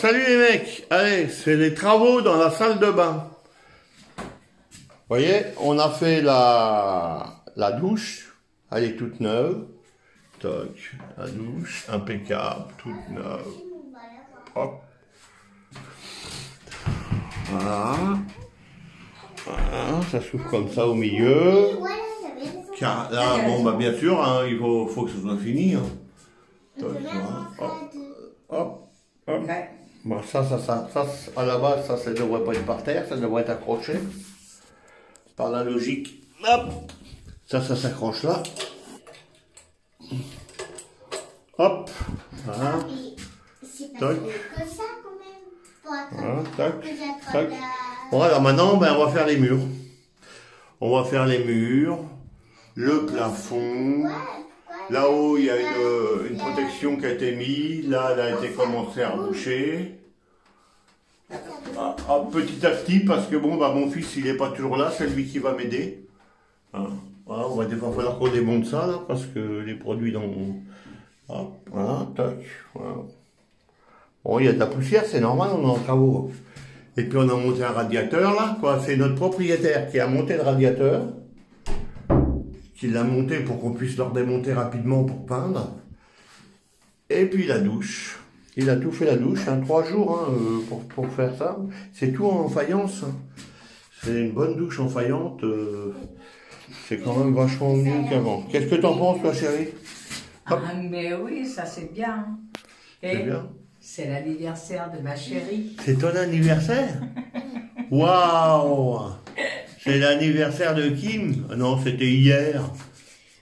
salut les mecs. Allez, c'est les travaux dans la salle de bain. Vous voyez, on a fait la douche. Elle est toute neuve. Toc, la douche, impeccable, toute neuve. Hop. Voilà. Voilà, ça s'ouvre comme ça au milieu. Car là, bon, bah bien sûr, hein, il faut que ce soit fini. Hein. Toc, voilà. Hop, hop, hop. Bon, ça, à la base, ça devrait pas être par terre, ça devrait être accroché. Par la logique, hop, ça s'accroche là. Hop, voilà. Toc. Voilà, tac, tac. Bon, alors maintenant, ben, on va faire les murs. On va faire les murs, le plafond. Là-haut, il y a une protection qui a été mise. Là, elle a été commencée à reboucher. Ah, petit à petit, parce que bon, bah, mon fils, il n'est pas toujours là. C'est lui qui va m'aider. Hein, voilà, il va falloir qu'on démonte ça, là, parce que les produits dans... Hop, voilà, tac, voilà. Bon, il y a de la poussière, c'est normal, on est en travaux. Et puis, on a monté un radiateur, là, quoi. C'est notre propriétaire qui a monté le radiateur. Qui l'a monté pour qu'on puisse le redémonter rapidement pour peindre. Et puis la douche. Il a tout fait la douche, hein, 3 jours hein, pour faire ça. C'est tout en faïence. Hein. C'est une bonne douche en faïence. C'est quand même vachement mieux qu'avant. Qu'est-ce que t'en penses, toi, chérie? Mais oui, ça c'est bien. Et c'est l'anniversaire de ma chérie. C'est ton anniversaire? Waouh! C'est l'anniversaire de Kim? Non, c'était hier.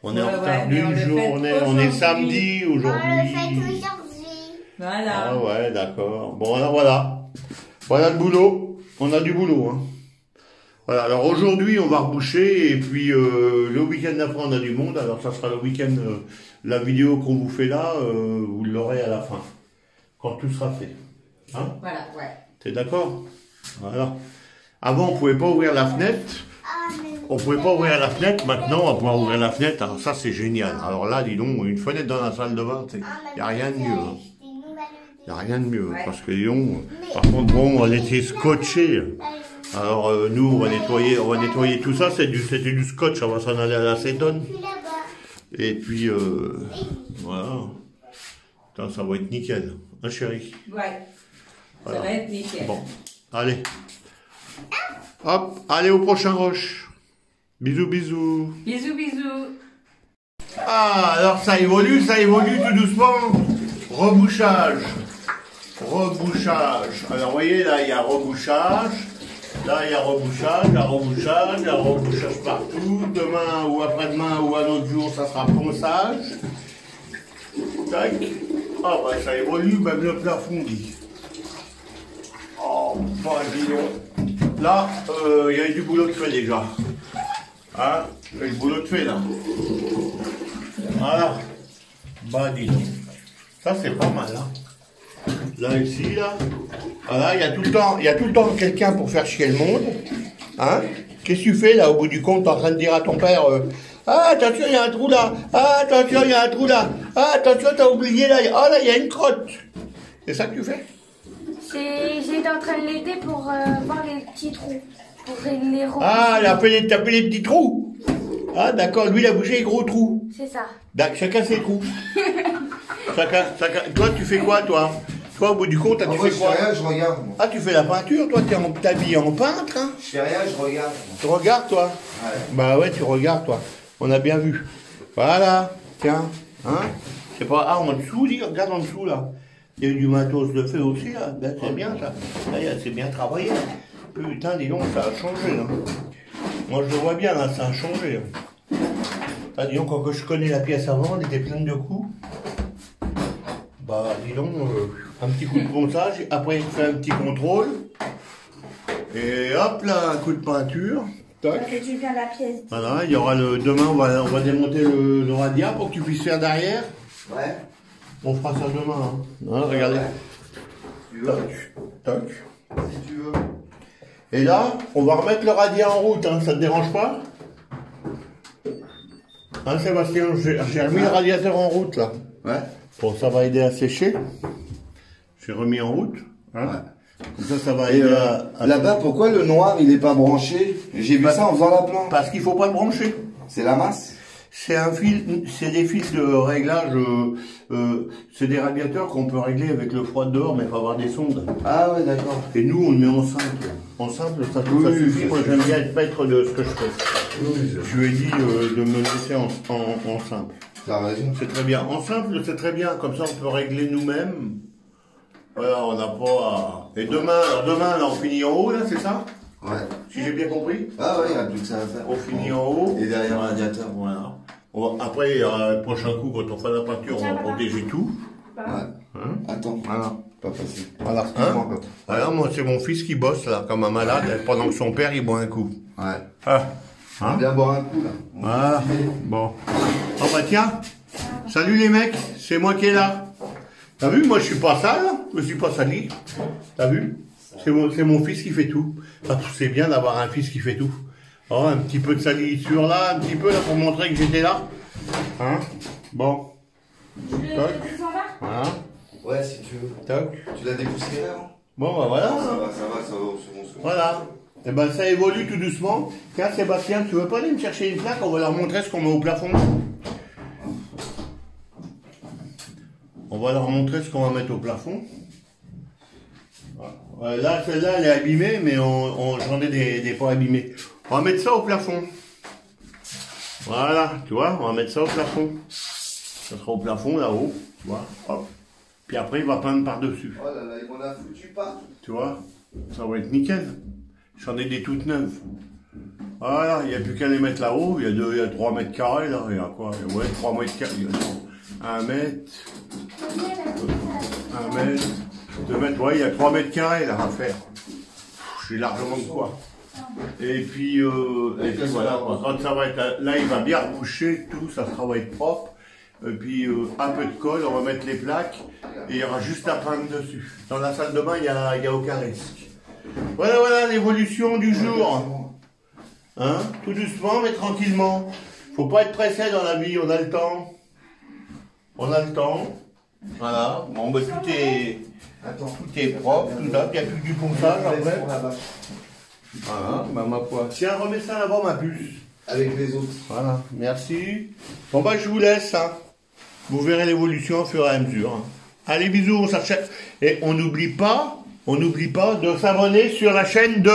On est en retard d'une journée. On est samedi aujourd'hui. On le fait aujourd'hui. Voilà. Ah ouais, d'accord. Bon, alors voilà. Voilà le boulot. On a du boulot. Hein. Voilà, alors aujourd'hui, on va reboucher. Et puis, le week-end d'après, on a du monde. Alors, ça sera le week-end. La vidéo qu'on vous fait là, vous l'aurez à la fin. Quand tout sera fait. Hein? Voilà, ouais. T'es d'accord? Voilà. Avant, on pouvait pas ouvrir la fenêtre. On pouvait pas ouvrir la fenêtre. Maintenant, on va pouvoir ouvrir la fenêtre. Alors ça, c'est génial. Alors là, dis donc, une fenêtre dans la salle de bain, il n'y a rien de mieux. Hein. Il n'y a rien de mieux. Parce que, dis donc, par contre, bon, elle était scotchée. Alors, nous, on va nettoyer tout ça. C'était du scotch. On va s'en aller à l'acétone. Et puis, voilà. Putain, ça va être nickel. Hein, chérie? Ouais. Voilà. Ça va être nickel. Bon, allez. Hop, allez au prochain roche. Bisous, bisous. Bisous, bisous. Ah, alors ça évolue tout doucement. Rebouchage. Rebouchage. Alors, vous voyez, là, il y a rebouchage. Là, il y a rebouchage, il y a rebouchage partout. Demain ou après-demain ou un autre jour, ça sera ponçage. Tac. Ah, bah, ça évolue, même le plafond dit. Oh, bah, dis donc. Là, il y a du boulot de fait déjà. Hein? Il y a du boulot de fait là. Voilà. Bah dis donc. Ça c'est pas mal hein. Là ici, là. Voilà, il y a tout le temps quelqu'un pour faire chier le monde. Hein? Qu'est-ce que tu fais là au bout du compte? T'es en train de dire à ton père ah attention, il y a un trou là. Ah attention, il y a un trou là. Ah attention, t'as oublié là. Ah là, il y a une crotte. C'est ça que tu fais? J'étais en train de l'aider pour voir les petits trous. Pour les ronds. Ah, t'as fait les petits trous. Ah, d'accord, lui, il a bougé les gros trous. C'est ça. Chacun ses trous. chacun. Toi, tu fais quoi, toi? Toi, au bout du compte, tu fais quoi? Je fais rien, je regarde. Moi. Ah, tu fais la peinture, toi, t'es habillé en peintre, hein? Je fais rien, je regarde. Tu regardes, toi? Ouais. Bah ouais, tu regardes, toi. On a bien vu. Voilà, tiens, hein? C'est pas... Ah, en dessous, dis, regarde en dessous, là. Il y a eu du matos de fait aussi, là. Ben, c'est bien, ça. Là, c'est bien travaillé. Putain, dis donc, ça a changé, là. Moi, je le vois bien, là, ça a changé. Ah, dis donc, quand je connais la pièce avant, elle était pleine de coups. Bah, dis donc, un petit coup de ponçage, après, il fait un petit contrôle. Et hop, là, un coup de peinture. Tac. Ça fait du bien la pièce. Voilà, il y aura le... Demain, on va démonter le radiat pour que tu puisses faire derrière. Ouais. On fera ça demain, hein. Hein, regardez. Tu veux. Tac. Si tu veux. Et là, on va remettre le radiat en route, hein. Ça te dérange pas? Hein, Sébastien, j'ai remis le radiateur en route, là. Ouais. Bon, ça va aider à sécher. J'ai remis en route. Hein. Ouais. Comme ça va Et aider là-bas, pourquoi le noir, il est pas branché? J'ai vu ça en faisant la plante. Parce qu'il faut pas le brancher. C'est la masse? C'est un fil, c'est des fils de réglage, c'est des radiateurs qu'on peut régler avec le froid dehors, mais il faut avoir des sondes. Ah ouais, d'accord. Et nous, on le met en simple. En simple, ça suffit. Moi, j'aime bien être maître de ce que je fais. Je lui ai dit de me laisser en simple. T'as raison. C'est très bien. En simple, c'est très bien. Comme ça, on peut régler nous-mêmes. Voilà, on n'a pas à... Et demain, là, on finit en haut, là, c'est ça? Ouais. Si j'ai bien compris? Ah ouais, il n'y a plus que ça à faire. On finit en haut. Et derrière le radiateur. Voilà. Après, il y aura le prochain coup, quand on fera la peinture, on va protéger tout. Ouais. Hein? Attends. Voilà. Pas facile. Voilà. Hein? Alors, moi, c'est mon fils qui bosse, là, comme un malade, pendant que son père, il boit un coup. Ouais. Ah. On va bien boire un coup, là. Voilà. Bon. Oh, bah, tiens. Salut, les mecs. C'est moi qui est là. T'as vu, moi, je suis pas sale. Je suis pas sali. T'as vu? C'est mon fils qui fait tout. Ah, c'est bien d'avoir un fils qui fait tout. Oh, un petit peu de salissure là, un petit peu là, pour montrer que j'étais là. Hein? Bon. Toc. Voilà. Ouais, si tu veux. Toc. Tu l'as dépoussiéré, hein? Bon, bah voilà. Ça va, c'est bon. Voilà. Et ben ça évolue tout doucement. Tiens, Sébastien, tu veux pas aller me chercher une plaque? On va leur montrer ce qu'on met au plafond. On va leur montrer ce qu'on va mettre au plafond. Là, celle-là, elle est abîmée, mais j'en ai des pas abîmés. On va mettre ça au plafond. Voilà, tu vois, on va mettre ça au plafond. Ça sera au plafond, là-haut, tu vois, hop. Puis après, il va peindre par-dessus. Oh là là, il m'en a foutu partout. Tu vois, ça va être nickel. J'en ai des toutes neuves. Voilà, il n'y a plus qu'à les mettre là-haut. Il y a 3 mètres carrés, là. Il y a quoi? Ouais, 3 mètres carrés. 1 mètre. 1 mètre. 2 mètres. Ouais, il y a 3 mètres carrés, là, à faire. J'ai largement de quoi. Et puis voilà, quand ça va être, là, il va bien reboucher tout, ça va être propre. Et puis un peu de colle, on va mettre les plaques et il y aura juste à peindre dessus. Dans la salle de bain, il n'y a aucun risque. Voilà l'évolution du jour. Hein? Tout doucement, mais tranquillement. Faut pas être pressé dans la vie, on a le temps. On a le temps. Voilà. Bon, bah, tout est propre, tout ça. Il n'y a plus que du ponçage après. Voilà, bah ma foi. Tiens, remets ça là-bas, ma puce. Avec les autres. Voilà, merci. Bon, bah, je vous laisse, hein. Vous verrez l'évolution au fur et à mesure. Hein. Allez, bisous, on s'achète. Et on n'oublie pas de s'abonner sur la chaîne de...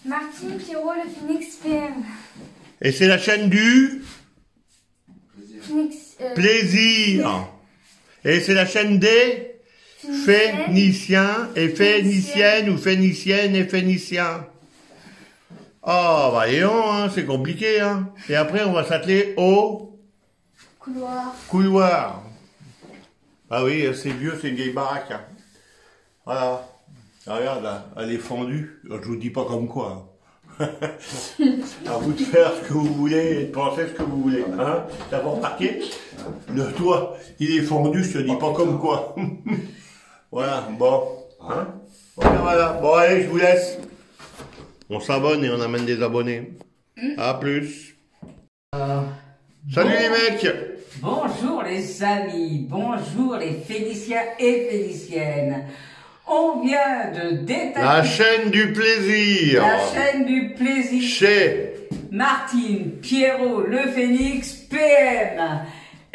Martine Pierrot, le Phoenix PM. Et c'est la chaîne du... Phoenix, Plaisir. Et c'est la chaîne des... Phéniciens et Phéniciennes ou Phéniciennes et Phéniciens. Oh, bah, hein, c'est compliqué, hein. Et après, on va s'atteler au... Couloir. Ah oui, c'est vieux, c'est une vieille baraque. Hein. Voilà. Regarde, là, elle est fendue. Je vous dis pas comme quoi. À vous de faire ce que vous voulez et de penser ce que vous voulez. Hein? T'as pas remarqué? Le toit, il est fendu, je te dis pas comme quoi. Voilà, bon. Hein? Voilà. Bon, allez, je vous laisse. On s'abonne et on amène des abonnés. À plus. Salut les mecs. Bonjour les amis, bonjour les Phéniciens et Phéniciennes. On vient de détailler... La chaîne du plaisir. La chaîne du plaisir. Chez Martine Pierrot, le Phénix PM.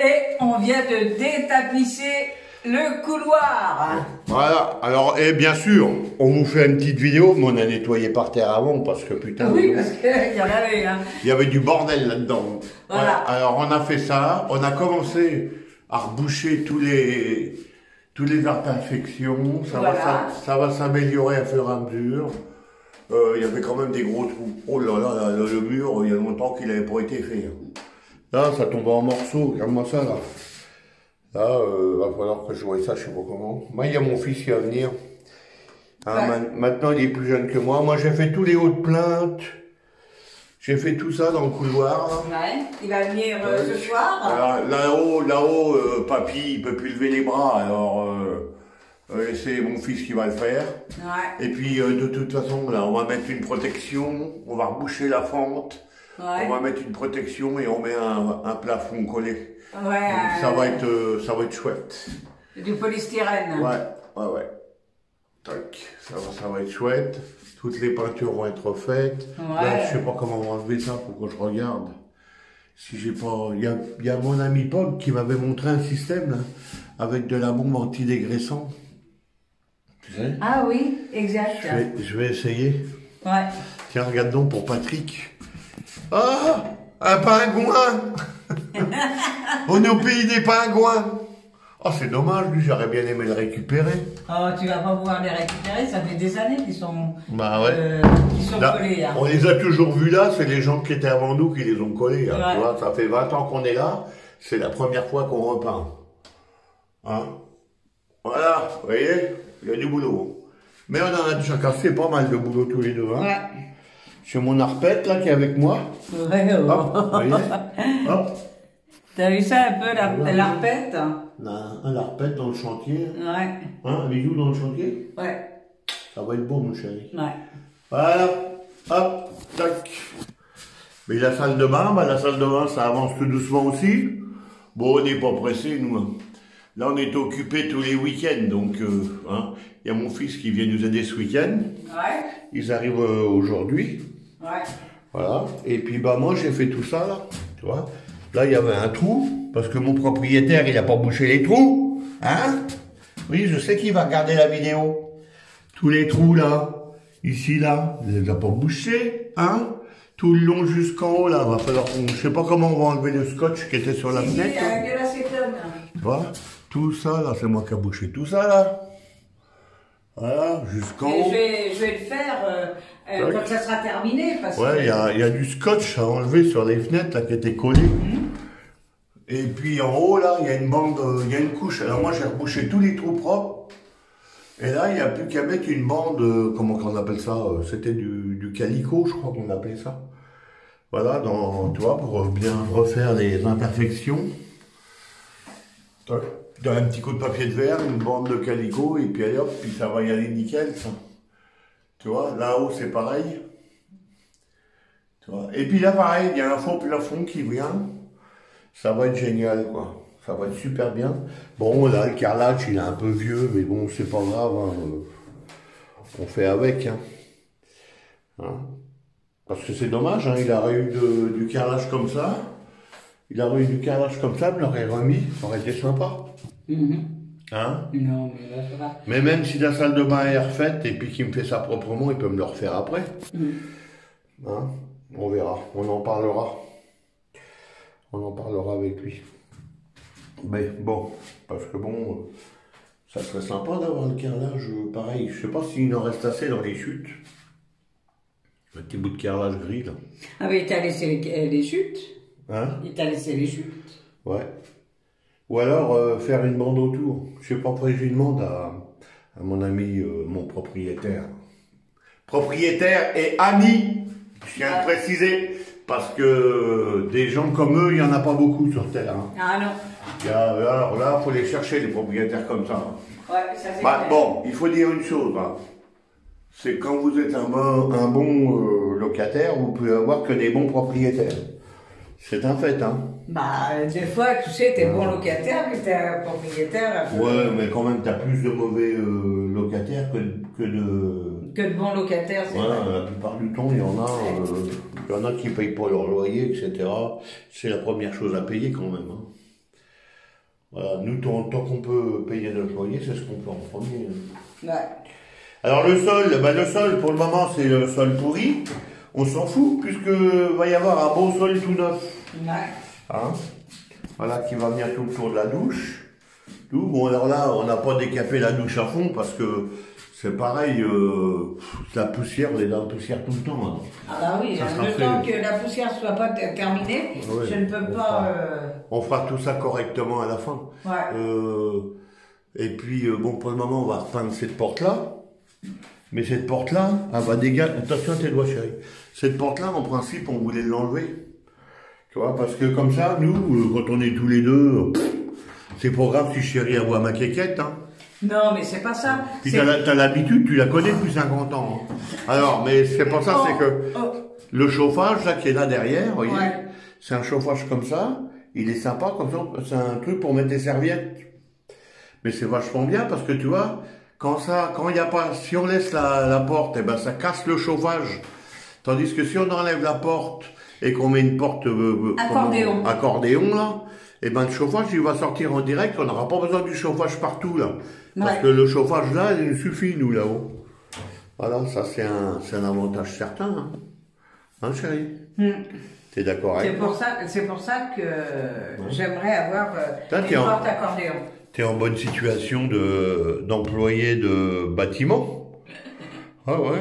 Et on vient de détapisser le couloir. Voilà, alors, et bien sûr, on vous fait une petite vidéo, mais on a nettoyé par terre avant, parce que putain... Oui, parce qu'il y en avait, hein. Il y avait du bordel là-dedans. Voilà. Alors, on a fait ça, on a commencé à reboucher tous les imperfections, ça va s'améliorer à fur et à mesure. Il y avait quand même des gros trous. Oh là là, le mur, il y a longtemps qu'il n'avait pas été fait. Là, ça tombe en morceaux, regarde-moi ça, là. Là, va falloir que je voie ça, je sais pas comment. Moi, il y a mon fils qui va venir. Hein, ouais. Maintenant, il est plus jeune que moi. Moi, j'ai fait tous les hauts de plainte. J'ai fait tout ça dans le couloir. Ouais, il va venir ce soir. Alors, là-haut, papy, il peut plus lever les bras. Alors, c'est mon fils qui va le faire. Ouais. Et puis, de toute façon, là, on va mettre une protection. On va reboucher la fente. Ouais. On va mettre une protection et on met un plafond collé. Ouais. Donc, ça va être chouette. Du polystyrène. Ouais. Tac, ça va être chouette. Toutes les peintures vont être refaites. Ouais. Là, je sais pas comment on va enlever ça pour que je regarde. Si j'ai pas... Il y a mon ami Bob qui m'avait montré un système, là, avec de la bombe antidégraissant. Tu sais? Ah oui, exact. Je vais essayer. Ouais. Tiens, regarde donc pour Patrick. Ah, un pingouin. On est au pays des pingouins. Oh, c'est dommage, lui, j'aurais bien aimé le récupérer. Oh, tu vas pas pouvoir les récupérer, ça fait des années Bah ouais. qu'ils sont Là, collés. Hein. on les a toujours vus là, c'est les gens qui étaient avant nous qui les ont collés. Hein, Ouais. tu vois, ça fait 20 ans qu'on est là, c'est la première fois qu'on repeint. Hein? Voilà, vous voyez, il y a du boulot. Mais on en a déjà cassé pas mal de boulot tous les deux. Hein? Ouais. C'est mon arpète là qui est avec moi. Ouais, Hop, vous voyez. Hop. T'as vu ça un peu, l'arpète? Un arpète dans le chantier. Ouais. Hein, avec nous dans le chantier. Ouais. Ça va être beau, mon chéri. Ouais. Voilà. Hop, tac. Mais la salle de bain, la salle de bain, ça avance tout doucement aussi. Bon, on n'est pas pressé, nous. Hein. Là, on est occupés tous les week-ends, donc hein, y a mon fils qui vient nous aider ce week-end. Ouais. Ils arrivent aujourd'hui. Ouais. Voilà. Et puis, moi, j'ai fait tout ça, là. Tu vois. Là, il y avait un trou, parce que mon propriétaire, il n'a pas bouché les trous. Hein? Oui, je sais qu'il va regarder la vidéo. Tous les trous, là. Ici, là. Il ne les a pas bouchés. Hein? Tout le long jusqu'en haut, là. Va falloir qu'on... Je sais pas comment on va enlever le scotch qui était sur la fenêtre. Il y a de l'acétone. Tu vois? Tout ça, là, c'est moi qui a bouché tout ça, là. Voilà, jusqu'en haut. Je vais le faire quand ça sera terminé. Parce Ouais, il que... y a du scotch à enlever sur les fenêtres, là, qui était collé. Et puis en haut, là, il y a une bande, il y a une couche. Alors moi, j'ai rebouché tous les trous propres. Et là, il n'y a plus qu'à mettre une bande, comment on appelle ça? C'était du calico, je crois qu'on appelait ça. Voilà, tu vois, pour bien refaire les imperfections. Dans un petit coup de papier de verre, une bande de calico, et puis allez hop, puis ça va y aller nickel, ça. Tu vois, là-haut, c'est pareil. Tu vois. Et puis là, pareil, il y a un faux plafond qui vient. Ça va être génial, quoi. Ça va être super bien. Bon, là, le carrelage, il est un peu vieux, mais bon, c'est pas grave. Hein. On fait avec. Hein. Hein? Parce que c'est dommage, hein. Il aurait eu du carrelage comme ça. Il aurait eu du carrelage comme ça, il me l'aurait remis. Ça aurait été sympa. Hein? Non, mais là, ça va. Mais même si la salle de bain est refaite et puis qu'il me fait ça proprement, il peut me le refaire après. Hein? On verra. On en parlera. On en parlera avec lui. Mais bon, parce que bon, ça serait sympa d'avoir le carrelage pareil. Je sais pas s'il en reste assez dans les chutes. Un petit bout de carrelage gris là. Ah mais il t'a laissé les chutes. Hein? Il t'a laissé les chutes. Ouais. Ou alors faire une bande autour. Je sais pas, après je demande à mon ami, mon propriétaire. Propriétaire et ami, je tiens à le préciser. Parce que des gens comme eux, il n'y en a pas beaucoup sur Terre. Hein. Ah non. Alors là, il faut les chercher, les propriétaires comme ça. Ouais, ça c'est clair. Bon, il faut dire une chose. Hein. C'est quand vous êtes un bon locataire, vous pouvez avoir que des bons propriétaires. C'est un fait, hein. Bah, des fois, tu sais, t'es bon locataire, mais t'es un propriétaire. Ouais, mais quand même, t'as plus de mauvais locataires que de bons locataires, c'est voilà, vrai. la plupart du temps, il y en a qui payent pas leur loyer, etc. C'est la première chose à payer quand même. Hein. Voilà, nous, tant qu'on peut payer notre loyer, c'est ce qu'on peut en premier. Ouais. Alors le sol, pour le moment, c'est le sol pourri. On s'en fout, puisque va y avoir un beau sol tout neuf. Ouais. Hein? Voilà, qui va venir tout le tour de la douche. Tout. Bon, alors là, on n'a pas décapé la douche à fond, parce que c'est pareil, la poussière, on est dans la poussière tout le temps. Hein. Ah bah oui, Ça sera le fait. temps que la poussière soit pas terminée, Ouais, je ne peux pas... On fera tout ça correctement à la fin. Ouais. Et puis, bon, pour le moment, on va repeindre cette porte-là. Mais cette porte-là, elle va dégager... Attention à tes doigts, chérie. Cette porte-là, en principe, on voulait l'enlever. Tu vois, parce que comme ça, nous, quand on est tous les deux, c'est pas grave si chérie aboie ma quéquette, hein. Non, mais c'est pas ça. Puis t'as l'habitude, tu la connais depuis 50 ans. Hein. Alors, mais c'est pas ça, c'est que le chauffage, là, qui est là derrière, vous voyez, Ouais. c'est un chauffage comme ça, il est sympa, comme ça, c'est un truc pour mettre des serviettes. Mais c'est vachement bien, parce que tu vois, quand il y a pas, si on laisse la porte, eh ben ça casse le chauffage. Tandis que si on enlève la porte et qu'on met une porte accordéon là, eh ben le chauffage il va sortir en direct. On n'aura pas besoin du chauffage partout là, parce que le chauffage là, il suffit nous là-haut. Voilà, ça c'est un avantage certain, hein chérie. T'es d'accord avec moi? C'est pour ça que j'aimerais avoir une porte accordéon. T'es en bonne situation d'employé de bâtiment. Ah ouais.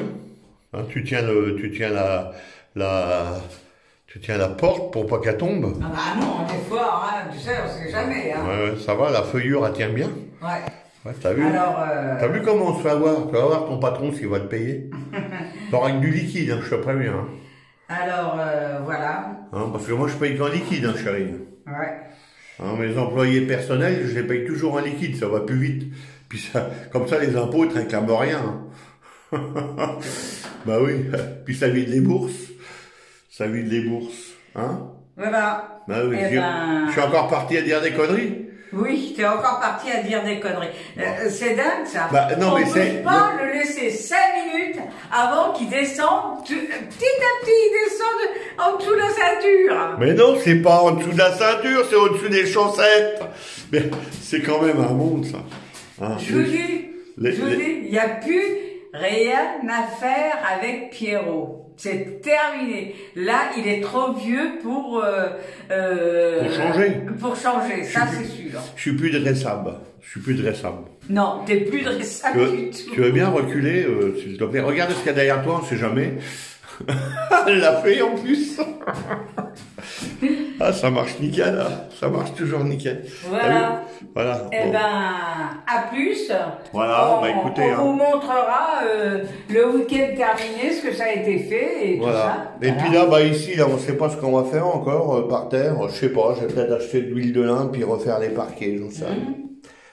Hein, tu tiens la porte pour pas qu'elle tombe. Ah bah non, des fois, hein, tu sais, on sait jamais. Hein. Ouais, ça va, la feuillure elle tient bien. Ouais. T'as vu? Alors, t'as vu comment on se fait avoir? Tu vas voir ton patron s'il va te payer. T'auras que du liquide, hein, je te préviens. Hein. Alors, voilà. Hein, parce que moi je paye qu'en liquide, hein, chérie. Ouais. Hein, mes employés personnels, je les paye toujours en liquide, ça va plus vite. Puis ça, comme ça, les impôts ne réclament rien. Hein. Bah oui, puis ça vide les bourses. Ça vide les bourses. Hein? Voilà. Bah oui, je suis encore parti à dire des conneries. Oui, t'es encore parti à dire des conneries. C'est dingue ça. Bah, non, on mais ne peut pas le laisser 5 minutes avant qu'il descende. Petit à petit, il descend en dessous de la ceinture. Mais non, c'est pas en dessous de la ceinture, c'est au-dessus des chaussettes. Mais c'est quand même un monde ça. Hein, je vous dis, il n'y a plus rien à faire avec Pierrot. C'est terminé. Là, il est trop vieux pour changer. Pour changer, ça c'est sûr. Je suis plus dressable. Non, t'es plus dressable du tout. Tu veux bien reculer, s'il te plaît? Regarde ce qu'il y a derrière toi, on sait jamais. Elle l'a fait en plus. Ah, ça marche nickel, là. Ça marche toujours nickel. Voilà. Voilà. Eh ben, à plus. Voilà, bah écoutez. On vous montrera le week-end terminé, ce que ça a été fait et voilà. tout ça. Et puis là, bah ici, là, on sait pas ce qu'on va faire encore par terre. Je sais pas, je vais peut-être acheter de l'huile de lin puis refaire les parquets, j'en sais rien.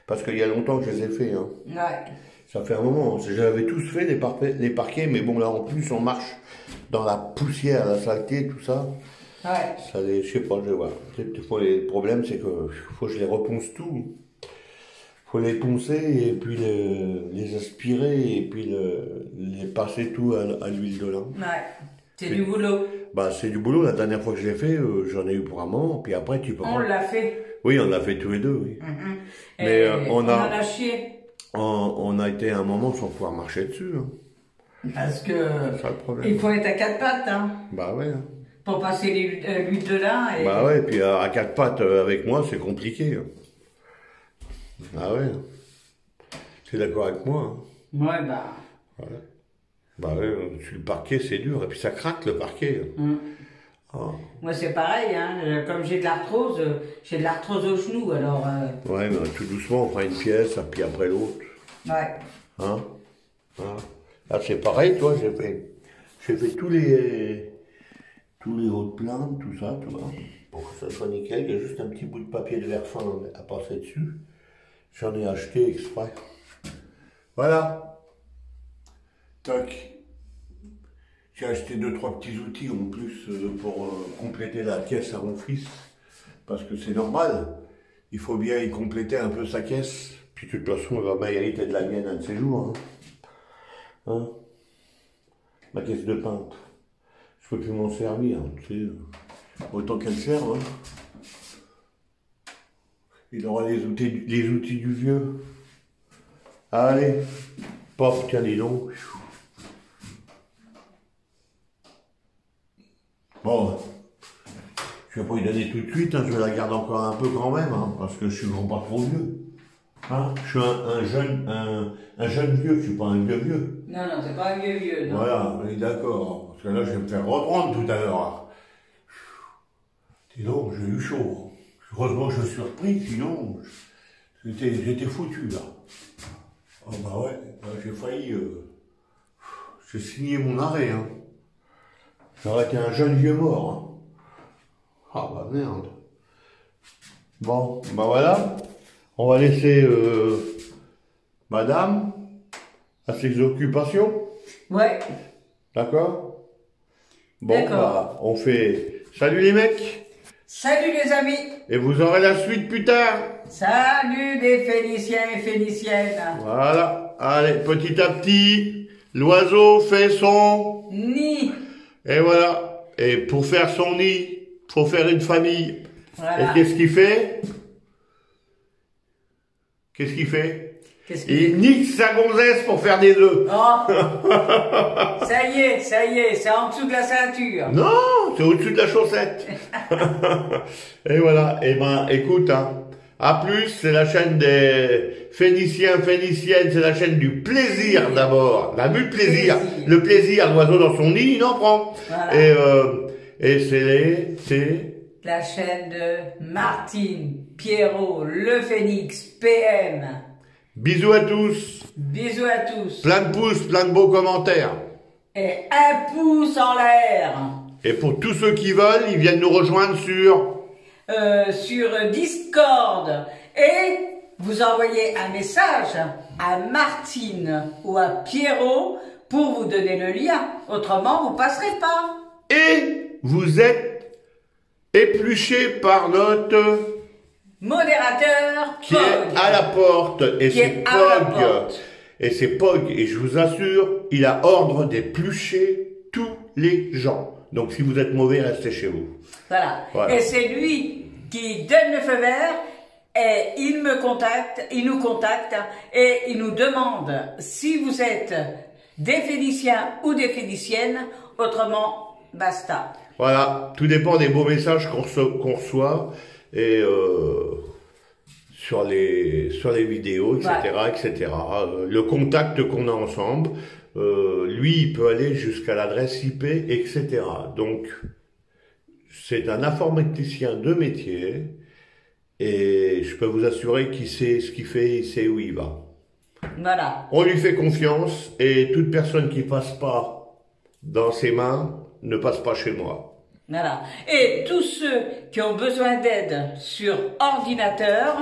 Parce qu'il y a longtemps que je les ai fait. Hein. Ouais. Ça fait un moment. J'avais tous fait les parquets, mais bon, là, en plus, on marche dans la poussière, la saleté, tout ça. Ouais. Ça les, je sais pas, je vais voir. Le problème, c'est que faut que je les reponce tout. Faut les poncer et puis les aspirer et puis les passer tout à l'huile de lin. Ouais. C'est du boulot. Bah, c'est du boulot. La dernière fois que je l'ai fait, j'en ai eu pour un moment. Puis après, tu peux On l'a fait. Oui, on l'a fait tous les deux, oui. Mais on en a chié. On a été un moment sans pouvoir marcher dessus. Hein. Parce que c'est ça le problème. Il faut être à 4 pattes, hein. Bah ouais. Hein. Pour passer l'huile de lin. Et... Bah ouais, puis à 4 pattes avec moi, c'est compliqué. Hein. Ah ouais. Tu es d'accord avec moi? Hein. Ouais, bah. Voilà. Bah ouais, sur le parquet, c'est dur. Et puis ça craque le parquet. Oh. Moi, c'est pareil, hein. Comme j'ai de l'arthrose au genou, alors... Ouais, mais tout doucement, on prend une pièce, puis après l'autre. Ouais. Hein? Là, c'est pareil, toi, j'ai fait tous les hauts de plainte, tout ça, tu vois, pour que ça soit nickel. Il y a juste un petit bout de papier de verre fin à passer dessus. J'en ai acheté exprès. Voilà. Toc. J'ai acheté 2-3 petits outils en plus pour compléter la caisse à mon fils. Parce que c'est normal. Il faut bien y compléter un peu sa caisse. Puis de toute façon, il va mériter de la mienne un de ces jours. Hein. Ma caisse de peintre. Je peux plus m'en servir. Tu sais. Autant qu'elle serve. Hein. Il aura les outils du vieux. Allez. Pop, tiens, dis donc. Bon, je vais pas lui donner tout de suite, hein, je vais la garder encore un peu quand même, hein, parce que je suis pas trop vieux. Hein, je suis un jeune vieux, je suis pas un vieux vieux. Non, c'est pas un vieux, non. Voilà, on est d'accord, parce que là je vais me faire reprendre tout à l'heure. Dis donc, j'ai eu chaud. Heureusement que je suis surpris, sinon j'étais foutu là. Oh bah ouais, j'ai failli... j'ai signé mon arrêt, hein. J'aurais été un jeune vieux mort. Hein. Ah bah merde. Bon, bah voilà. On va laisser madame à ses occupations. Ouais. D'accord? Bon, bah, on fait... Salut les mecs! Salut les amis! Et vous aurez la suite plus tard! Salut les Phéniciens et Phéniciennes. Voilà. Allez, petit à petit, l'oiseau fait son Nid. Et voilà. Et pour faire son nid, faut faire une famille. Voilà. Et qu'est-ce qu'il fait? Qu'est-ce qu'il fait? Il nique sa gonzesse pour faire des œufs. Oh. Ça y est, c'est en dessous de la ceinture. Non, c'est au-dessus de la chaussette. Et voilà. Eh ben, écoute, hein. A plus, c'est la chaîne des Phéniciens, Phéniciennes, c'est la chaîne du plaisir d'abord. La vue de plaisir. Le plaisir, l'oiseau dans son nid, il en prend. Voilà. Et c'est la chaîne de Martine, Pierrot, le Phénix, PM. Bisous à tous. Bisous à tous. Plein de pouces, plein de beaux commentaires. Et un pouce en l'air. Et pour tous ceux qui veulent, ils viennent nous rejoindre sur Discord. Et vous envoyez un message à Martine ou à Pierrot pour vous donner le lien. Autrement, vous passerez pas. Et vous êtes épluché par notre modérateur qui Pog. est à la porte. Et Qui c'est est à la Pog. porte. Et c'est Pog. Et je vous assure, il a ordre d'éplucher tous les gens. Donc si vous êtes mauvais, restez chez vous. Voilà. Voilà. Et c'est lui qui donne le feu vert et il nous contacte et il nous demande si vous êtes des Phéniciens ou des Phéniciennes, autrement, basta. Voilà, tout dépend des beaux messages qu'on reçoit et sur les vidéos, etc., Ouais. etc. Le contact qu'on a ensemble, lui, il peut aller jusqu'à l'adresse IP, etc. Donc, c'est un informaticien de métier et je peux vous assurer qu'il sait ce qu'il fait, il sait où il va. Voilà. On lui fait confiance et toute personne qui passe pas dans ses mains ne passe pas chez moi. Voilà. Et tous ceux qui ont besoin d'aide sur ordinateur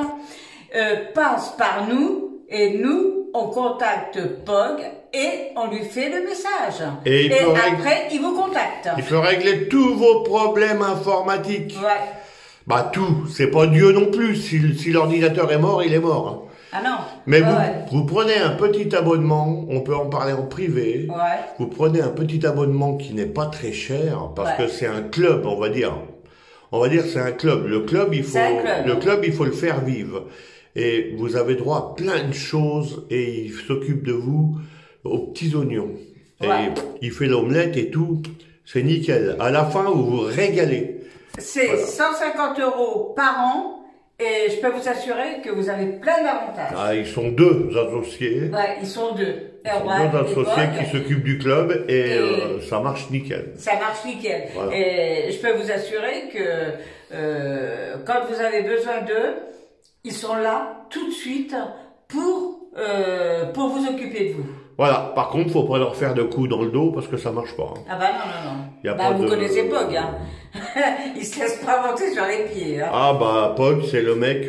passent par nous et nous, on contacte Pog et on lui fait le message. Et après, il vous contacte. Il peut régler tous vos problèmes informatiques. Ouais. Bah tout, c'est pas Dieu non plus. Si l'ordinateur est mort, il est mort. Hein. Ah non. Mais Ouais. vous prenez un petit abonnement, on peut en parler en privé. Ouais. Vous prenez un petit abonnement qui n'est pas très cher parce Ouais. que c'est un club, on va dire. On va dire c'est un club. Le club, il faut le faire vivre. Et vous avez droit à plein de choses et il s'occupe de vous aux petits oignons. Ouais. Et il fait l'omelette et tout. C'est nickel. À la fin, vous vous régalez. C'est Voilà. 150 € par an et je peux vous assurer que vous avez plein d'avantages. Ah, ils sont deux associés. Ouais, ils sont deux. Ils sont deux associés qui s'occupent du club et ça marche nickel. Ça marche nickel. Voilà. Et je peux vous assurer que quand vous avez besoin d'eux, ils sont là tout de suite pour vous occuper de vous. Voilà. Par contre, faut pas leur faire de coups dans le dos parce que ça marche pas. Hein. Ah bah non. Y a Bah pas vous de- connaissez Pog, hein. Il se laisse pas monter sur les pieds, hein. Ah bah Pog, c'est le mec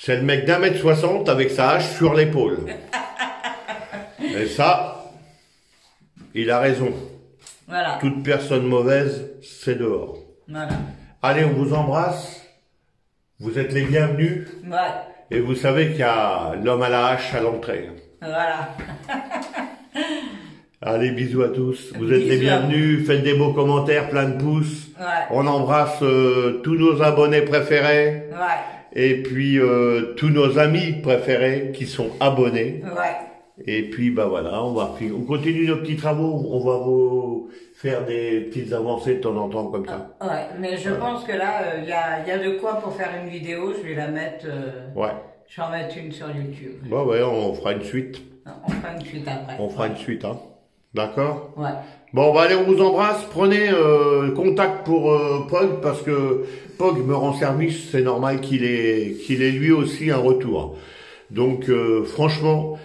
d'1m60 avec sa hache sur l'épaule. Et ça, il a raison. Voilà. Toute personne mauvaise, c'est dehors. Voilà. Allez, on vous embrasse. Vous êtes les bienvenus. Ouais. Et vous savez qu'il y a l'homme à la hache à l'entrée. Voilà. Allez, bisous à tous. Vous êtes les Bisous à bienvenus. Faites des beaux commentaires, plein de pouces. Ouais. On embrasse tous nos abonnés préférés. Ouais. Et puis tous nos amis préférés qui sont abonnés. Ouais. Et puis bah voilà, on continue nos petits travaux. On va vous faire des petites avancées de temps en temps comme ça. Ouais. Mais je pense que là, il y a de quoi pour faire une vidéo. Je vais la mettre. Ouais. Je vais en mettre une sur YouTube. Bah ouais, on fera une suite. On fera une suite après. On fera une suite, hein. D'accord? Ouais. Bon, bah allez, on vous embrasse. Prenez contact pour Pog parce que Pog me rend service. C'est normal qu'il ait lui aussi un retour. Donc, franchement,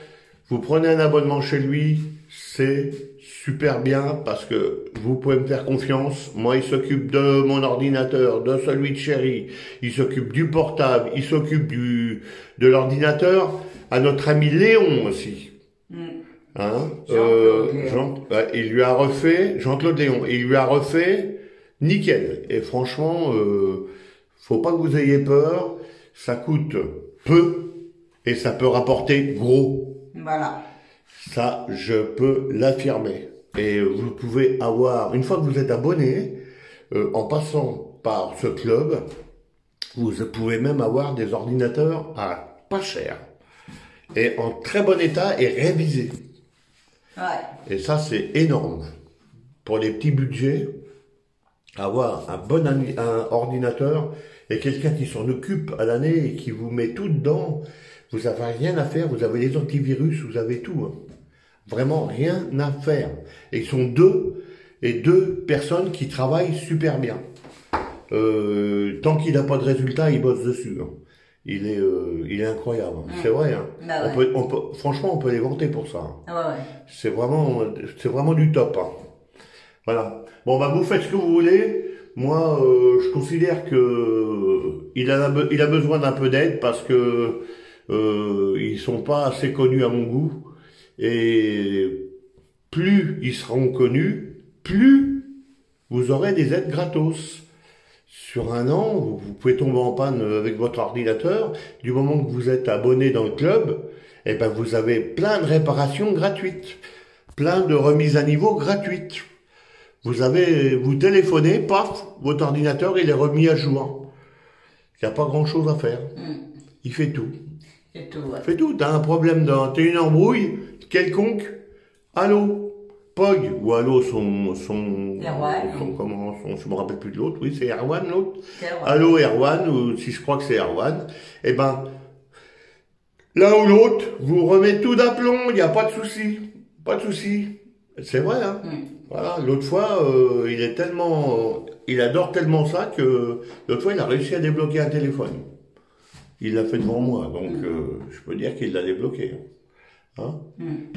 vous prenez un abonnement chez lui, c'est super bien parce que vous pouvez me faire confiance. Moi, il s'occupe de mon ordinateur, de celui de Chéri. Il s'occupe du portable. Il s'occupe de l'ordinateur à notre ami Léon aussi. Hein, il lui a refait, Jean-Claude Léon, il lui a refait nickel. Et franchement, faut pas que vous ayez peur. ça coûte peu et ça peut rapporter gros. Voilà. Ça, je peux l'affirmer. Et vous pouvez avoir, une fois que vous êtes abonné, en passant par ce club, vous pouvez même avoir des ordinateurs à pas cher et en très bon état et révisés. Ouais. Et ça, c'est énorme. Pour les petits budgets, avoir un ordinateur et quelqu'un qui s'en occupe à l'année et qui vous met tout dedans, vous n'avez rien à faire, vous avez les antivirus, vous avez tout. Hein. Vraiment rien à faire. Et ils sont deux personnes qui travaillent super bien. Tant qu'il n'a pas de résultat, il bosse dessus. Hein. Il est incroyable. C'est vrai. Hein. Bah ouais. Franchement, on peut les vanter pour ça. Hein. Ouais, ouais. C'est vraiment du top. Hein. Voilà. Bon, bah, vous faites ce que vous voulez. Moi, je considère que il a besoin d'un peu d'aide parce que ils sont pas assez connus à mon goût. Et plus ils seront connus, plus vous aurez des aides gratos. Sur un an, vous pouvez tomber en panne avec votre ordinateur. Du moment que vous êtes abonné dans le club, eh ben vous avez plein de réparations gratuites, plein de remises à niveau gratuites. Vous téléphonez, paf, votre ordinateur il est remis à jour. Il n'y a pas grand chose à faire. Il fait tout. C'est tout, ouais. Fait tout. T'as un problème t'as une embrouille quelconque. Allô, Pog, ou allô Erwan. je me rappelle plus de l'autre, oui, c'est Erwan l'autre. Erwan. Allô Erwan, ou si je crois que c'est Erwan, eh ben, l'un ou l'autre, vous remettez tout d'aplomb, il n'y a pas de souci. Pas de souci. C'est vrai, hein. Voilà, l'autre fois, il adore tellement ça que l'autre fois, il a réussi à débloquer un téléphone. Il l'a fait devant moi, donc je peux dire qu'il l'a débloqué. Hein.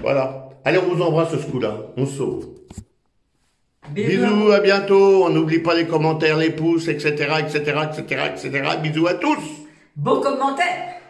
Voilà. Allez, on vous embrasse ce coup-là. On se sauve. Bisous, à bientôt. On n'oublie pas les commentaires, les pouces, etc., etc., etc., etc. Bisous à tous. Beau commentaire.